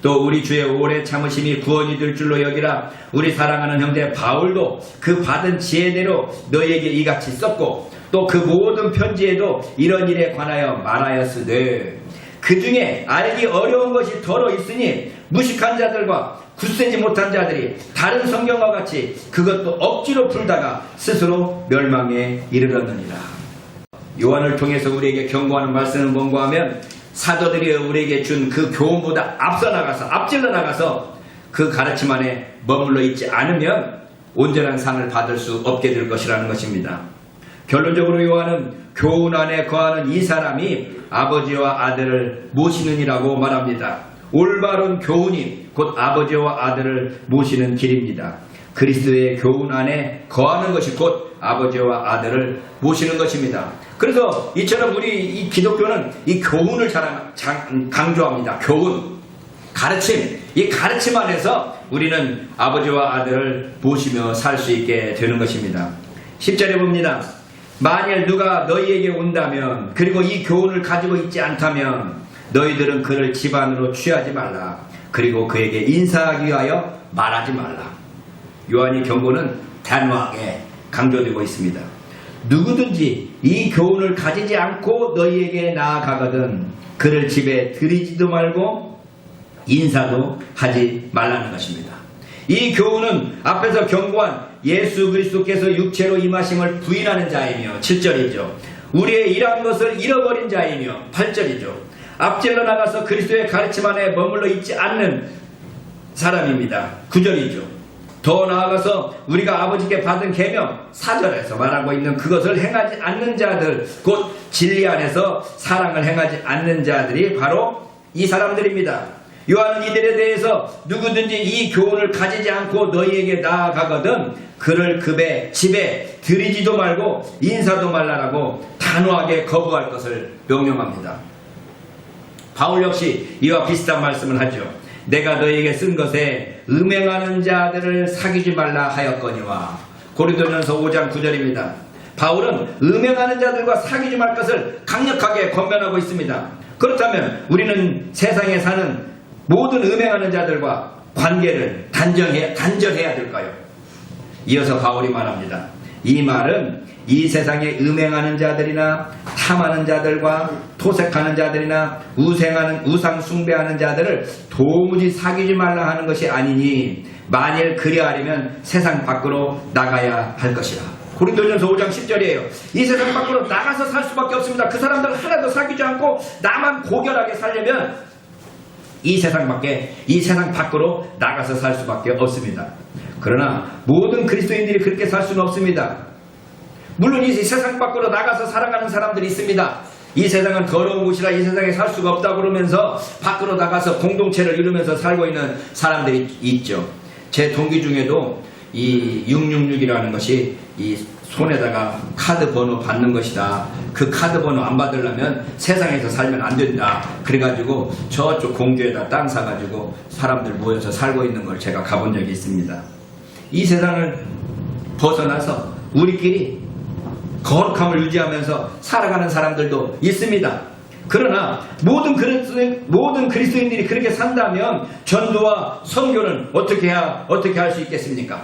또 우리 주의 오래 참으심이 구원이 될 줄로 여기라. 우리 사랑하는 형제 바울도 그 받은 지혜대로 너희에게 이같이 썼고 또 그 모든 편지에도 이런 일에 관하여 말하였으되 그 중에 알기 어려운 것이 더러 있으니 무식한 자들과 굳세지 못한 자들이 다른 성경과 같이 그것도 억지로 풀다가 스스로 멸망에 이르렀느니라. 요한을 통해서 우리에게 경고하는 말씀은 뭔가 하면 사도들이 우리에게 준 그 교훈보다 앞질러 나가서 그 가르침 안에 머물러 있지 않으면 온전한 상을 받을 수 없게 될 것이라는 것입니다. 결론적으로 요한은 교훈 안에 거하는 이 사람이 아버지와 아들을 모시느니라고 말합니다. 올바른 교훈이 곧 아버지와 아들을 모시는 길입니다. 그리스도의 교훈 안에 거하는 것이 곧 아버지와 아들을 모시는 것입니다. 그래서 이처럼 우리 이 기독교는 이 교훈을 강조합니다. 교훈, 가르침, 이 가르침 안에서 우리는 아버지와 아들을 모시며 살 수 있게 되는 것입니다. 10절에 봅니다. 만일 누가 너희에게 온다면 그리고 이 교훈을 가지고 있지 않다면 너희들은 그를 집안으로 취하지 말라. 그리고 그에게 인사하기 위하여 말하지 말라. 요한의 경고는 단호하게 강조되고 있습니다. 누구든지 이 교훈을 가지지 않고 너희에게 나아가거든 그를 집에 들이지도 말고 인사도 하지 말라는 것입니다. 이 교훈은 앞에서 경고한 예수 그리스도께서 육체로 임하심을 부인하는 자이며 7절이죠. 우리의 일한 것을 잃어버린 자이며 8절이죠. 앞질러 나가서 그리스도의 가르침 안에 머물러 있지 않는 사람입니다. 9절이죠. 더 나아가서 우리가 아버지께 받은 계명 4절에서 말하고 있는 그것을 행하지 않는 자들, 곧 진리 안에서 사랑을 행하지 않는 자들이 바로 이 사람들입니다. 요한은 이들에 대해서 누구든지 이 교훈을 가지지 않고 너희에게 나아가거든 그를 집에 들이지도 말고 인사도 말라라고 단호하게 거부할 것을 명령합니다. 바울 역시 이와 비슷한 말씀을 하죠. 내가 너희에게 쓴 것에 음행하는 자들을 사귀지 말라 하였거니와. 고린도전서 5장 9절입니다. 바울은 음행하는 자들과 사귀지 말 것을 강력하게 권면하고 있습니다. 그렇다면 우리는 세상에 사는 모든 음행하는 자들과 관계를 단절해야 될까요? 이어서 바울이 말합니다. 이 말은 이 세상에 음행하는 자들이나 탐하는 자들과 토색하는 자들이나 우상 숭배하는 자들을 도무지 사귀지 말라 하는 것이 아니니 만일 그리하려면 세상 밖으로 나가야 할 것이라. 고린도전서 5장 10절이에요. 이 세상 밖으로 나가서 살 수밖에 없습니다. 그 사람들 하나도 사귀지 않고 나만 고결하게 살려면 이 세상 밖으로 나가서 살 수밖에 없습니다. 그러나 모든 그리스도인들이 그렇게 살 수는 없습니다. 물론 이 세상 밖으로 나가서 살아가는 사람들이 있습니다. 이 세상은 더러운 곳이라 이 세상에 살 수가 없다 그러면서 밖으로 나가서 공동체를 이루면서 살고 있는 사람들이 있죠. 제 동기 중에도 이 666이라는 것이 이 손에다가 카드 번호 받는 것이다. 그 카드 번호 안 받으려면 세상에서 살면 안 된다. 그래가지고 저쪽 공주에다 땅 사가지고 사람들 모여서 살고 있는 걸 제가 가본 적이 있습니다. 이 세상을 벗어나서 우리끼리 거룩함을 유지하면서 살아가는 사람들도 있습니다. 그러나 모든 그리스도인들이 그렇게 산다면 전도와 선교는 어떻게 할 수 있겠습니까?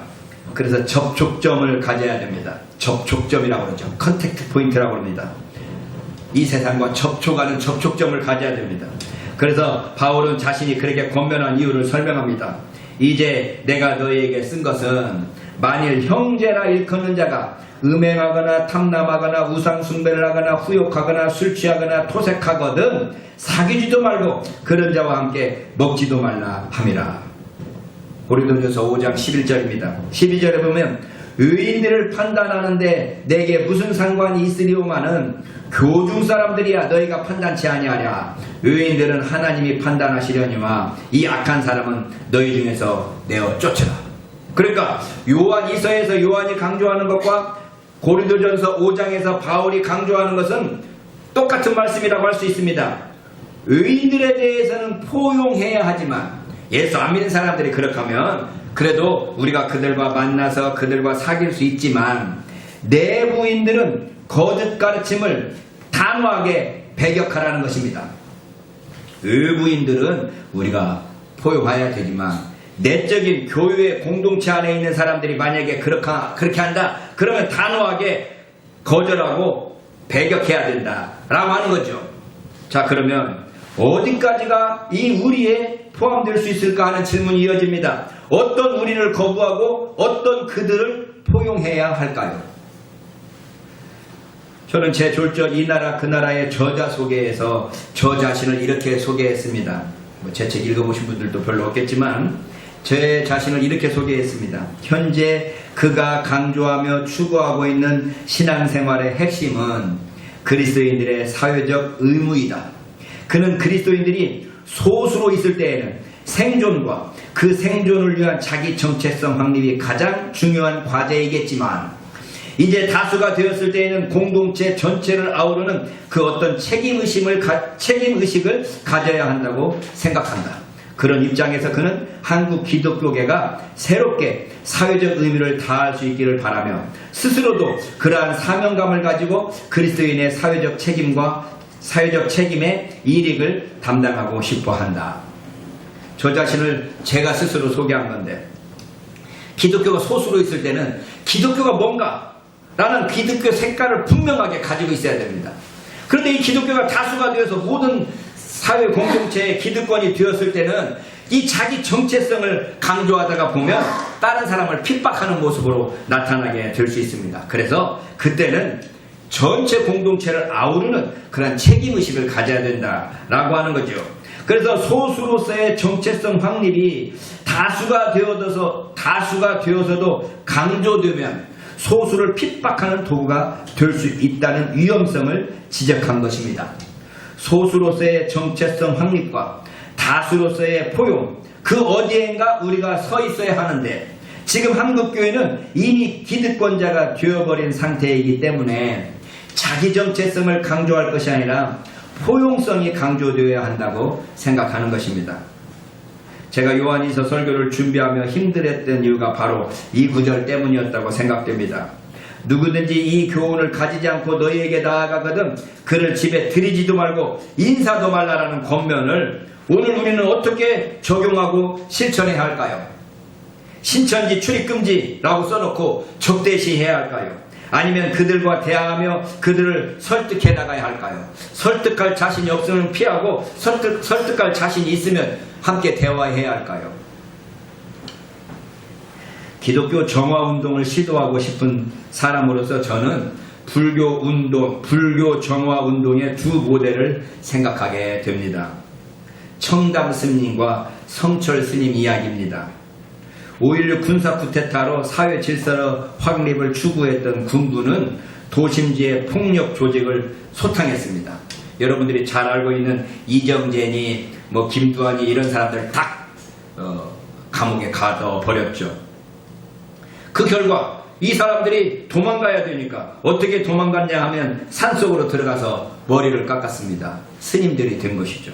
그래서 접촉점을 가져야 됩니다. 접촉점이라고 그러죠. 컨택트 포인트라고 합니다. 이 세상과 접촉하는 접촉점을 가져야 됩니다. 그래서 바울은 자신이 그렇게 권면한 이유를 설명합니다. 이제 내가 너희에게 쓴 것은 만일 형제라 일컫는 자가 음행하거나 탐남하거나 우상 숭배를 하거나 후욕하거나 술 취하거나 토색하거든 사귀지도 말고 그런 자와 함께 먹지도 말라 함이라. 고린도전서 5장 11절입니다. 12절에 보면 의인들을 판단하는데 내게 무슨 상관이 있으리오마는 교중 사람들이야 너희가 판단치 아니하랴. 의인들은 하나님이 판단하시려니와 이 악한 사람은 너희 중에서 내어 쫓으라. 그러니까 이서에서 요한이 강조하는 것과 고린도전서 5장에서 바울이 강조하는 것은 똑같은 말씀이라고 할 수 있습니다. 의인들에 대해서는 포용해야 하지만 예수 안 믿는 사람들이 그렇게 하면 그래도 우리가 그들과 만나서 그들과 사귈 수 있지만 내부인들은 거짓 가르침을 단호하게 배격하라는 것입니다. 의부인들은 우리가 포용해야 되지만 내적인 교회의 공동체 안에 있는 사람들이 만약에 그렇게 한다 그러면 단호하게 거절하고 배격해야 된다라고 하는 거죠. 자, 그러면 어디까지가 이 우리에 포함될 수 있을까 하는 질문이 이어집니다. 어떤 우리를 거부하고 어떤 그들을 포용해야 할까요? 저는 제 졸전 이 나라 그 나라의 저자 소개에서 저 자신을 이렇게 소개했습니다. 제 책 읽어보신 분들도 별로 없겠지만 제 자신을 이렇게 소개했습니다. 현재 그가 강조하며 추구하고 있는 신앙생활의 핵심은 그리스도인들의 사회적 의무이다. 그는 그리스도인들이 소수로 있을 때에는 생존과 그 생존을 위한 자기 정체성 확립이 가장 중요한 과제이겠지만 이제 다수가 되었을 때에는 공동체 전체를 아우르는 그 어떤 책임의식을 가져야 한다고 생각한다. 그런 입장에서 그는 한국 기독교계가 새롭게 사회적 의미를 다할 수 있기를 바라며 스스로도 그러한 사명감을 가지고 그리스도인의 사회적 책임의 일익을 담당하고 싶어 한다. 저 자신을 제가 스스로 소개한 건데 기독교가 소수로 있을 때는 기독교가 뭔가 라는 기독교 색깔을 분명하게 가지고 있어야 됩니다. 그런데 이 기독교가 다수가 되어서 모든 사회 공동체의 기득권이 되었을 때는 이 자기 정체성을 강조하다가 보면 다른 사람을 핍박하는 모습으로 나타나게 될 수 있습니다. 그래서 그때는 전체 공동체를 아우르는 그런 책임의식을 가져야 된다라고 하는 거죠. 그래서 소수로서의 정체성 확립이 다수가 되어서도 강조되면 소수를 핍박하는 도구가 될 수 있다는 위험성을 지적한 것입니다. 소수로서의 정체성 확립과 다수로서의 포용, 그 어디엔가 우리가 서 있어야 하는데 지금 한국교회는 이미 기득권자가 되어버린 상태이기 때문에 자기 정체성을 강조할 것이 아니라 포용성이 강조되어야 한다고 생각하는 것입니다. 제가 요한일서 설교를 준비하며 힘들었던 이유가 바로 이 구절 때문이었다고 생각됩니다. 누구든지 이 교훈을 가지지 않고 너희에게 나아가거든 그를 집에 들이지도 말고 인사도 말라라는 권면을 오늘 우리는 어떻게 적용하고 실천해야 할까요? 신천지 출입금지라고 써놓고 적대시해야 할까요? 아니면 그들과 대화하며 그들을 설득해 나가야 할까요? 설득할 자신이 없으면 피하고 설득할 자신이 있으면 함께 대화해야 할까요? 기독교 정화운동을 시도하고 싶은 사람으로서 저는 불교 정화운동의 두 모델을 생각하게 됩니다. 청담 스님과 성철 스님 이야기입니다. 5.16 군사 쿠데타로 사회 질서 확립을 추구했던 군부는 도심지의 폭력 조직을 소탕했습니다. 여러분들이 잘 알고 있는 이정재니 김두한이 이런 사람들 다 감옥에 가둬버렸죠. 그 결과 이 사람들이 도망가야 되니까 어떻게 도망갔냐 하면 산속으로 들어가서 머리를 깎았습니다. 스님들이 된 것이죠.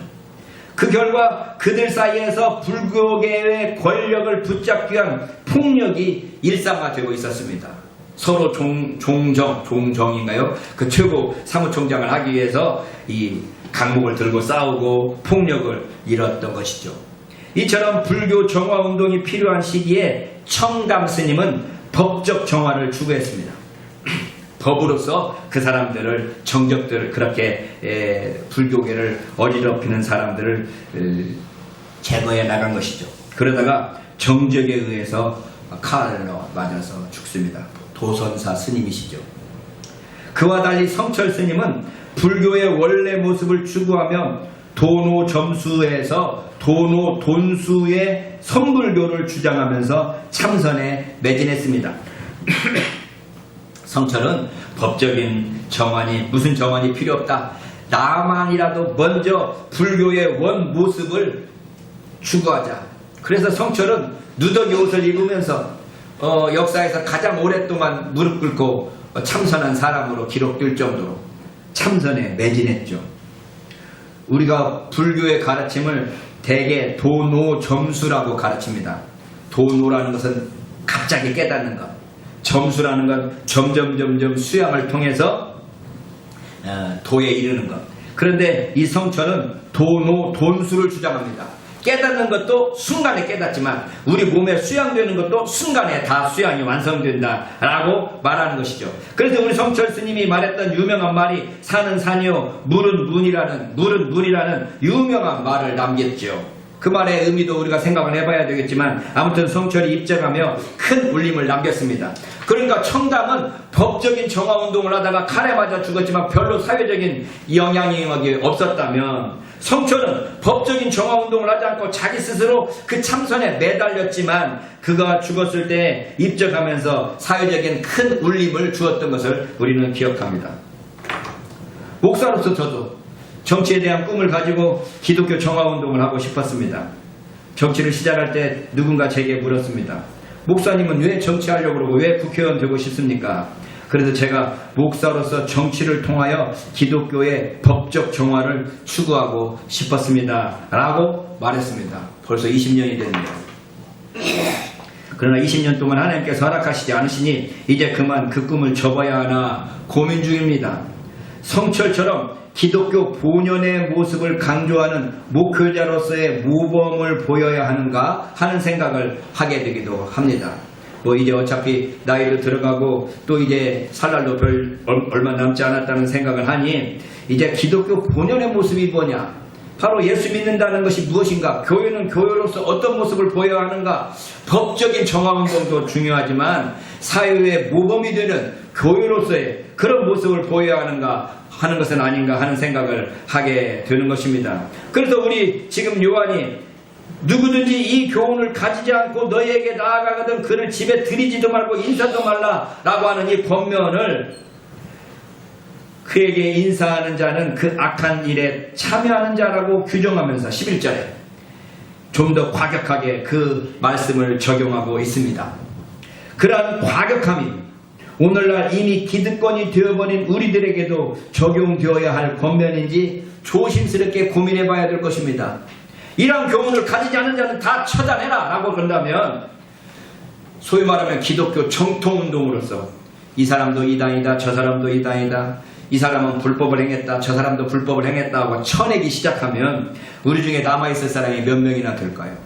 그 결과 그들 사이에서 불교계의 권력을 붙잡기 위한 폭력이 일상화되고 있었습니다. 서로 종정인가요? 그 최고 사무총장을 하기 위해서 이 강목을 들고 싸우고 폭력을 이뤘던 것이죠. 이처럼 불교 정화운동이 필요한 시기에 청담 스님은 법적 정화를 추구했습니다. 법으로서 그 사람들을 정적들을 그렇게 불교계를 어지럽히는 사람들을 제거해 나간 것이죠. 그러다가 정적에 의해서 칼로 맞아서 죽습니다. 도선사 스님이시죠. 그와 달리 성철 스님은 불교의 원래 모습을 추구하며 돈수의 선불교를 주장하면서 참선에 매진했습니다. 성철은 법적인 정환이 무슨 정환이 필요 없다. 나만이라도 먼저 불교의 원 모습을 추구하자. 그래서 성철은 누더기 옷을 입으면서 역사에서 가장 오랫동안 무릎 꿇고 참선한 사람으로 기록될 정도로 참선에 매진했죠. 우리가 불교의 가르침을 대개 도노점수라고 가르칩니다. 도노라는 것은 갑자기 깨닫는 것, 점수라는 건 점점 수양을 통해서 도에 이르는 것. 그런데 이 성철은 돈수를 주장합니다. 깨닫는 것도 순간에 깨닫지만 우리 몸에 수양되는 것도 순간에 다 수양이 완성된다라고 말하는 것이죠. 그래서 우리 성철 스님이 말했던 유명한 말이 산은 산이요 물은 문이라는 유명한 말을 남겼죠. 그 말의 의미도 우리가 생각을 해봐야 되겠지만 아무튼 성철이 입증하며 큰 울림을 남겼습니다. 그러니까 청담은 법적인 정화운동을 하다가 칼에 맞아 죽었지만 별로 사회적인 영향이 없었다면 성철은 법적인 정화운동을 하지 않고 자기 스스로 그 참선에 매달렸지만 그가 죽었을 때 입적하면서 사회적인 큰 울림을 주었던 것을 우리는 기억합니다. 목사로서 저도 정치에 대한 꿈을 가지고 기독교 정화운동을 하고 싶었습니다. 정치를 시작할 때 누군가 제게 물었습니다. 목사님은 왜 정치하려고 그러고 왜 국회의원 되고 싶습니까? 그래서 제가 목사로서 정치를 통하여 기독교의 법적 정화를 추구하고 싶었습니다. 라고 말했습니다. 벌써 20년이 됐네요. 그러나 20년 동안 하나님께서 허락하시지 않으시니 이제 그만 그 꿈을 접어야 하나 고민 중입니다. 성철처럼 기독교 본연의 모습을 강조하는 목회자로서의 모범을 보여야 하는가 하는 생각을 하게 되기도 합니다. 이제 어차피 나이도 들어가고 또 이제 살 날도 얼마 남지 않았다는 생각을 하니 이제 기독교 본연의 모습이 뭐냐? 바로 예수 믿는다는 것이 무엇인가? 교회는 교회로서 어떤 모습을 보여야 하는가? 법적인 정화운동도 중요하지만 사회의 모범이 되는 교회로서의 그런 모습을 보여야 하는가 하는 것은 아닌가 하는 생각을 하게 되는 것입니다. 그래서 우리 지금 요한이 누구든지 이 교훈을 가지지 않고 너희에게 나아가거든 그를 집에 들이지도 말고 인사도 말라라고 하는 이 권면을 그에게 인사하는 자는 그 악한 일에 참여하는 자라고 규정하면서 11절에 좀 더 과격하게 그 말씀을 적용하고 있습니다. 그러한 과격함이 오늘날 이미 기득권이 되어버린 우리들에게도 적용되어야 할 권면인지 조심스럽게 고민해 봐야 될 것입니다. 이러한 교훈을 가지지 않은 자는 다 처단해라 라고 그런다면 소위 말하면 기독교 정통운동으로서 이 사람도 이단이다, 저 사람도 이단이다, 이 사람은 불법을 행했다, 저 사람도 불법을 행했다고 쳐내기 시작하면 우리 중에 남아있을 사람이 몇 명이나 될까요?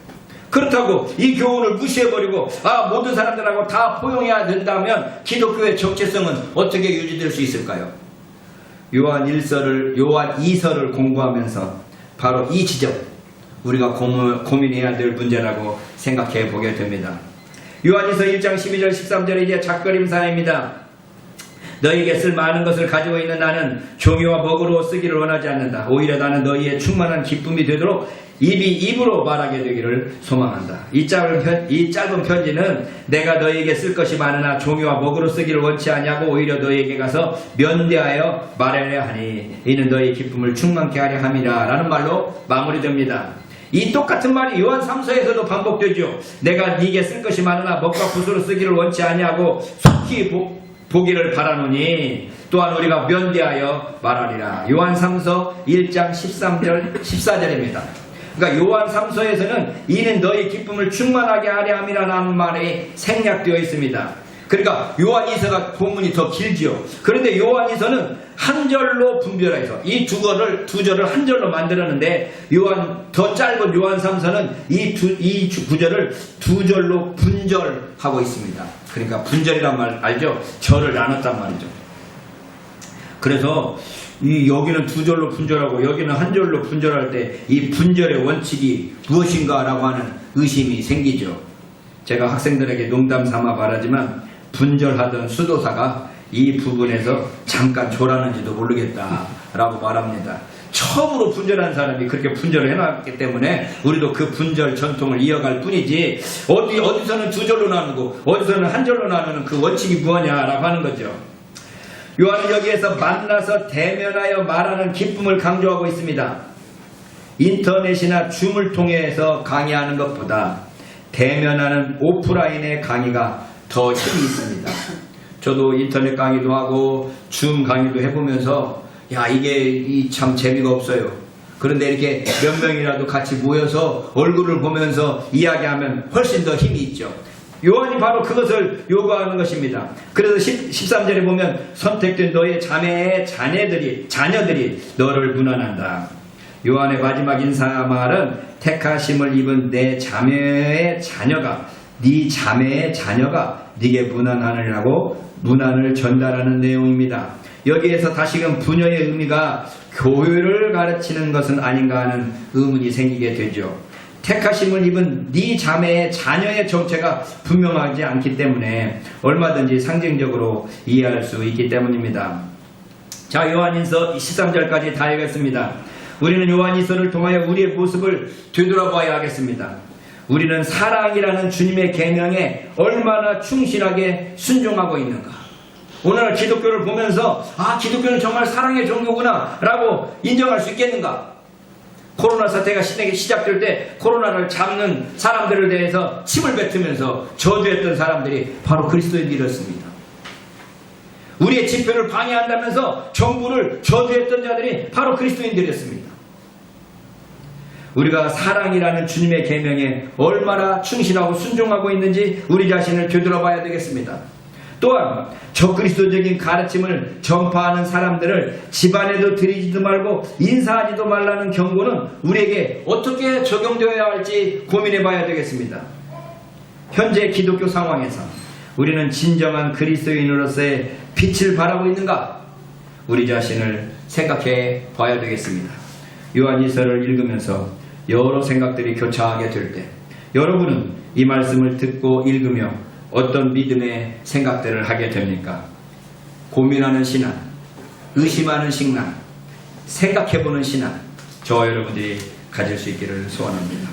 그렇다고 이 교훈을 무시해버리고 모든 사람들하고 다 포용해야 된다면 기독교의 정체성은 어떻게 유지될 수 있을까요? 요한 2서를 공부하면서 바로 이 지점 우리가 고민해야 될 문제라고 생각해 보게 됩니다. 요한일서 1장 12절 13절에 이제 작별임사입니다. 너희에게 쓸 많은 것을 가지고 있는 나는 종이와 먹으로 쓰기를 원하지 않는다. 오히려 나는 너희의 충만한 기쁨이 되도록 입으로 말하게 되기를 소망한다. 이 짧은 편지는 내가 너희에게 쓸 것이 많으나 종이와 먹으로 쓰기를 원치 않냐고 오히려 너희에게 가서 면대하여 말하려 하니 이는 너희의 기쁨을 충만케 하려 함이라 라는 말로 마무리됩니다. 이 똑같은 말이 요한 3서에서도 반복되죠. 내가 네게 쓸 것이 많으나 먹과 붓으로 쓰기를 원치 않냐고 속히 보기를 바라노니 또한 우리가 면대하여 말하리라. 요한 3서 1장 13절 14절입니다. 그러니까 요한 3서에서는 이는 너희 기쁨을 충만하게 하려 함이라는 말이 생략되어 있습니다. 그러니까 요한 2서가 본문이 더 길지요. 그런데 요한 2서는 한 절로 분별해서 이 두 절을 한 절로 만들었는데 더 짧은 요한 3서는 이 구절을 두 절로 분절하고 있습니다. 그러니까 분절이란 말 알죠? 절을 나눴단 말이죠. 그래서 여기는 두 절로 분절하고 여기는 한 절로 분절할 때 이 분절의 원칙이 무엇인가라고 하는 의심이 생기죠. 제가 학생들에게 농담 삼아 말하지만 분절하던 수도사가 이 부분에서 잠깐 졸았는지도 모르겠다라고 말합니다. 처음으로 분절한 사람이 그렇게 분절을 해놨기 때문에 우리도 그 분절 전통을 이어갈 뿐이지 어디서는 두 절로 나누고 어디서는 한 절로 나누는 그 원칙이 무엇냐라고 하는 거죠. 요한은 여기에서 만나서 대면하여 말하는 기쁨을 강조하고 있습니다. 인터넷이나 줌을 통해서 강의하는 것보다 대면하는 오프라인의 강의가 더 힘이 있습니다. 저도 인터넷 강의도 하고 줌 강의도 해보면서 이게 참 재미가 없어요. 그런데 이렇게 몇 명이라도 같이 모여서 얼굴을 보면서 이야기하면 훨씬 더 힘이 있죠. 요한이 바로 그것을 요구하는 것입니다. 그래서 13절에 보면 선택된 너의 자매의 자녀들이 너를 문안한다. 요한의 마지막 인사말은 택하심을 입은 내 자매의 자녀가 네 자매의 자녀가 네게 문안하느라고 문안을 전달하는 내용입니다. 여기에서 다시금 부녀의 의미가 교회를 가르치는 것은 아닌가 하는 의문이 생기게 되죠. 택하심을 입은 네 자매의 자녀의 정체가 분명하지 않기 때문에 얼마든지 상징적으로 이해할 수 있기 때문입니다. 자, 요한일서 13절까지 다 읽었습니다. 우리는 요한일서를 통하여 우리의 모습을 되돌아봐야 하겠습니다. 우리는 사랑이라는 주님의 계명에 얼마나 충실하게 순종하고 있는가. 오늘 기독교를 보면서 기독교는 정말 사랑의 종교구나 라고 인정할 수 있겠는가. 코로나 사태가 시작될 때 코로나를 잡는 사람들에 대해서 침을 뱉으면서 저주했던 사람들이 바로 그리스도인들이었습니다. 우리의 집회를 방해한다면서 정부를 저주했던 자들이 바로 그리스도인들이었습니다. 우리가 사랑이라는 주님의 계명에 얼마나 충실하고 순종하고 있는지 우리 자신을 되돌아봐야 되겠습니다. 또한 저그리스도적인 가르침을 전파하는 사람들을 집안에도 들이지도 말고 인사하지도 말라는 경고는 우리에게 어떻게 적용되어야 할지 고민해 봐야 되겠습니다. 현재 기독교 상황에서 우리는 진정한 그리스도인으로서의 빛을 발하고 있는가? 우리 자신을 생각해 봐야 되겠습니다. 요한일서를 읽으면서 여러 생각들이 교차하게 될 때 여러분은 이 말씀을 듣고 읽으며 어떤 믿음의 생각들을 하게 됩니까? 고민하는 신앙, 의심하는 신앙, 생각해보는 신앙, 저와 여러분들이 가질 수 있기를 소원합니다.